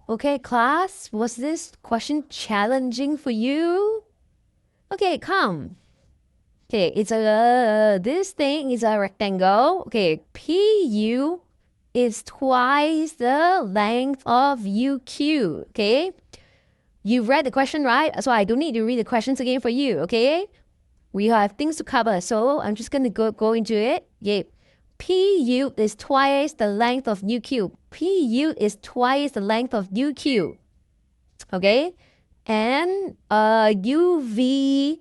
Okay, class, was this question challenging for you? Okay, come. Okay, this thing is a rectangle. Okay, PU is twice the length of UQ. Okay, you read the question, right? So I don't need to read the questions again for you. Okay, we have things to cover, so I'm just gonna go into it. Yeah, PU is twice the length of UQ. PU is twice the length of UQ. Okay, and UVU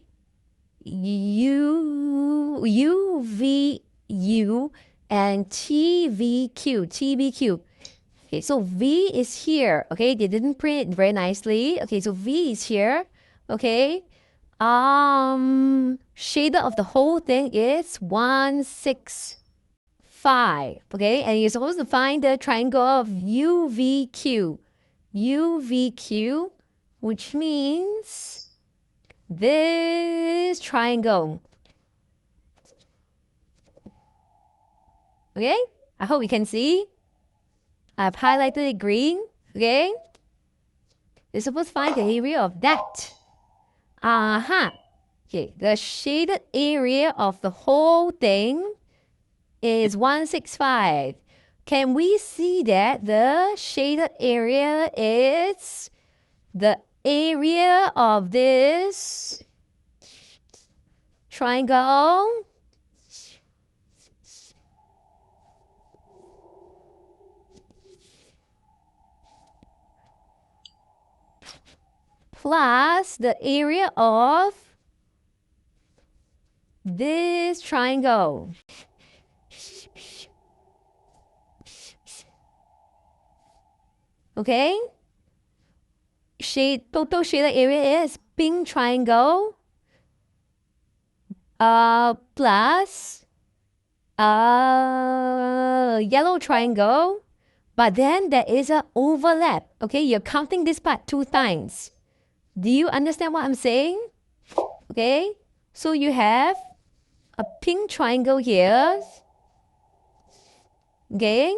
and TBQ. Okay, so V is here. Okay, they didn't print it very nicely. Okay, so V is here. Okay, shader of the whole thing is 165. Okay, and you're supposed to find the triangle of UVQ, which means this triangle. Okay, I hope you can see. I've highlighted it green. Okay, you're supposed to find the area of that. Okay, the shaded area of the whole thing is 165. Can we see that the shaded area is the area of this triangle? Plus the area of this triangle. Okay? Total shaded area is pink triangle plus yellow triangle. But then there is an overlap. Okay, you're counting this part 2 times. Do you understand what I'm saying? Okay, so you have a pink triangle here. Okay.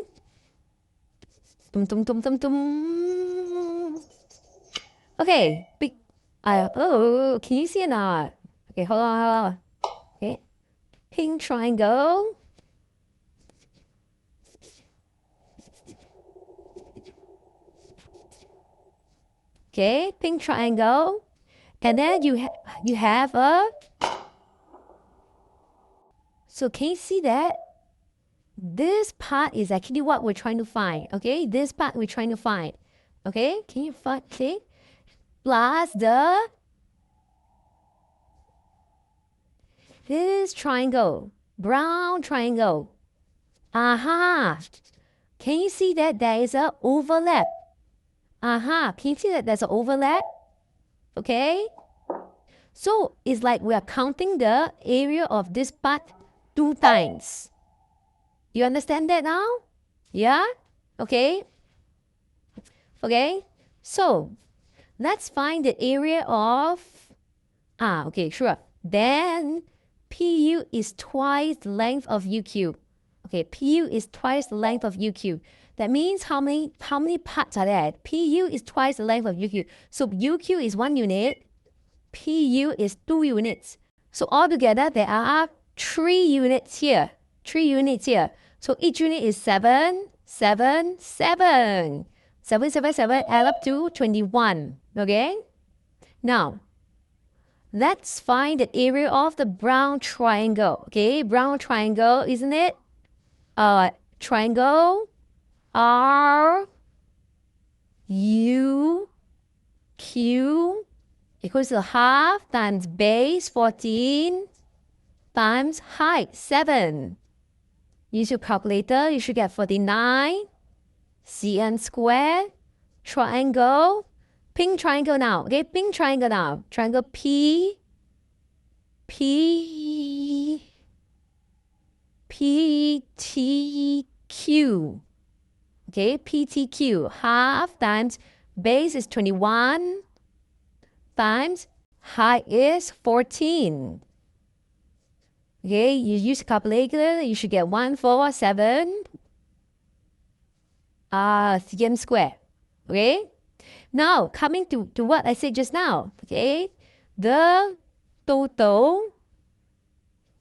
Okay, big. Oh, can you see it now? Okay, hold on. Okay, pink triangle. Okay, pink triangle. And then you have a. So can you see that? This part is actually what we're trying to find. Okay, this part we're trying to find. Okay, can you find? See? Plus this triangle, brown triangle. Can you see that there is an overlap? Can you see that there's an overlap? Okay. So it's like we are counting the area of this part 2 times. You understand that now? Yeah? Okay. Okay. So let's find the area of, okay, sure. Then PU is twice the length of UQ. Okay, PU is twice the length of UQ. That means how many parts are there? PU is twice the length of UQ. So UQ is 1 unit, PU is 2 units. So altogether there are 3 units here. 3 units here. So each unit is 7, 7, 7. 7, 7, 7 add up to 21. Okay? Now, let's find the area of the brown triangle. Okay, brown triangle, isn't it? Triangle R U Q equals to half times base 14 times height 7. Use your calculator, you should get 49 cm squared. Triangle, pink triangle now. Okay, pink triangle now. Triangle PTQ. Okay, PTQ. Half times base is 21 times height is 14. Okay, you use a calculator, you should get 147 cm squared. Okay, Now, coming to what I said just now, okay? The total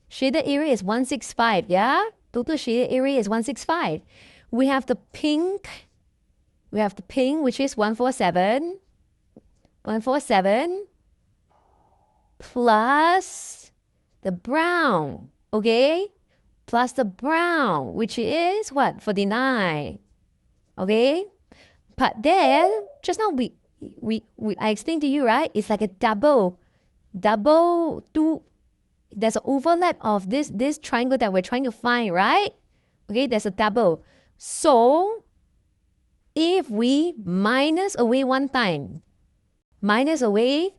shaded area is 165, yeah? Total shaded area is 165. We have the pink, which is 147. 147 plus the brown, okay? Plus the brown, which is what? 49, okay? But then, just now I explained to you, right? It's like a double two. There's an overlap of this triangle that we're trying to find, right? Okay, there's a double. So, if we minus away one time, minus away,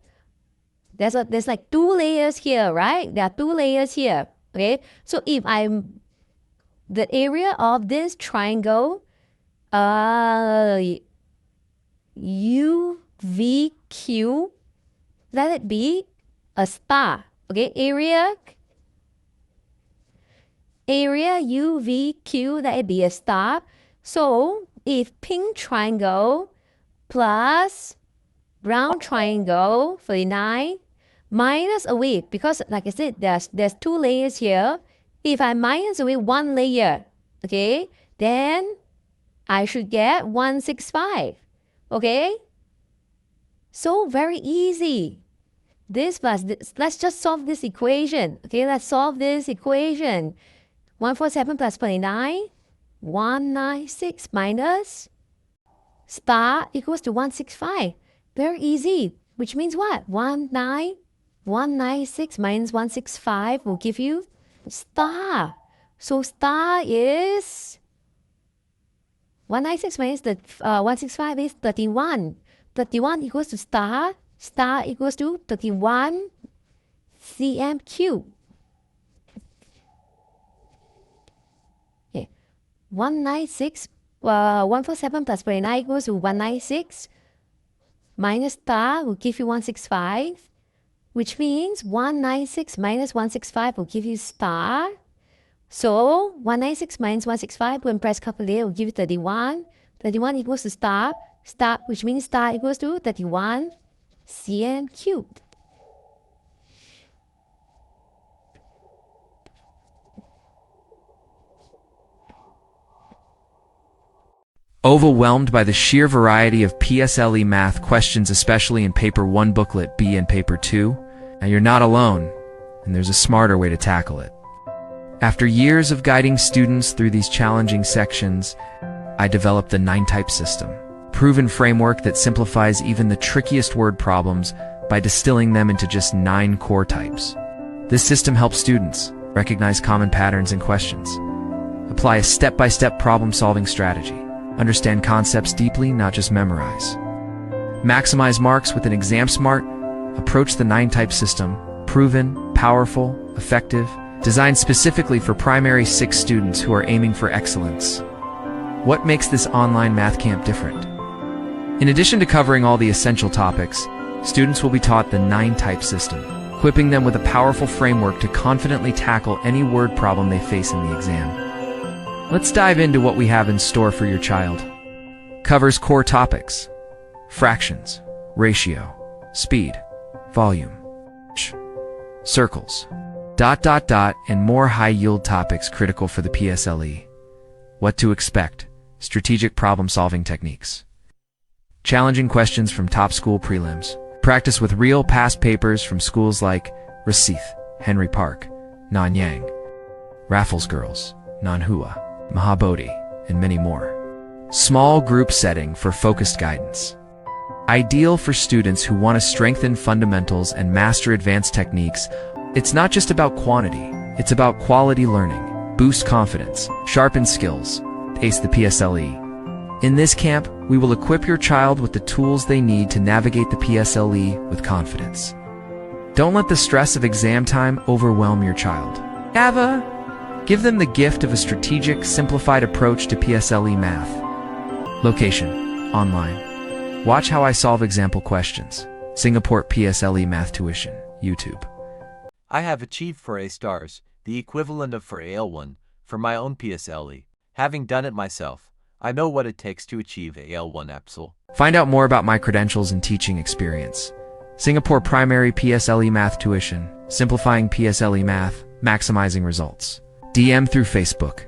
there's like 2 layers here, right? There are 2 layers here, okay? So if the area of this triangle, UVQ, let it be a star, okay? Area UVQ, let it be a star. So if pink triangle plus brown triangle, 49, minus away, because like I said, there's 2 layers here. If I minus away 1 layer, okay, then I should get 165, okay? So very easy. This plus this, let's just solve this equation, okay? Let's solve this equation. 147 plus 49, 196 minus star equals to 165. Very easy, which means what? 196 minus 165 will give you star. So star is 196 minus the 165 is 31. 31 equals to star. Star equals to 31 cm cube. Okay. 196, 147 plus 49 equals to 196. Minus star will give you 165, which means 196 minus 165 will give you star. So 196 minus 165, when press calculator, will give you 31. 31 equals to star, which means star equals to 31 cm cubed. Overwhelmed by the sheer variety of PSLE math questions, especially in Paper 1 Booklet B and Paper 2? Now you're not alone, and there's a smarter way to tackle it. After years of guiding students through these challenging sections, I developed the 9-type system, a proven framework that simplifies even the trickiest word problems by distilling them into just 9 core types. This system helps students recognize common patterns and questions, apply a step-by-step problem-solving strategy, understand concepts deeply, not just memorize, maximize marks with an exam-smart approach. The 9-type system, proven, powerful, effective, designed specifically for primary 6 students who are aiming for excellence. What makes this online math camp different? In addition to covering all the essential topics, students will be taught the 9-type system, equipping them with a powerful framework to confidently tackle any word problem they face in the exam. Let's dive into what we have in store for your child. Covers core topics: fractions, ratio, speed, volume, circles, ... and more high-yield topics critical for the PSLE. What to expect: strategic problem-solving techniques, challenging questions from top school prelims, practice with real past papers from schools like Rosyth, Henry Park, Nanyang, Raffles Girls, Nanhua, Mahabodhi, and many more. Small group setting for focused guidance. Ideal for students who want to strengthen fundamentals and master advanced techniques. It's not just about quantity, it's about quality learning. Boost confidence, sharpen skills, ace the PSLE. In this camp, we will equip your child with the tools they need to navigate the PSLE with confidence. Don't let the stress of exam time overwhelm your child. Give them the gift of a strategic, simplified approach to PSLE math. Location: online. Watch how I solve example questions. Singapore PSLE Math Tuition, YouTube. I have achieved 4 A stars, the equivalent of for AL1, for my own PSLE. Having done it myself, I know what it takes to achieve AL1 EPSL. Find out more about my credentials and teaching experience. Singapore Primary PSLE Math Tuition, simplifying PSLE math, maximizing results. DM through Facebook.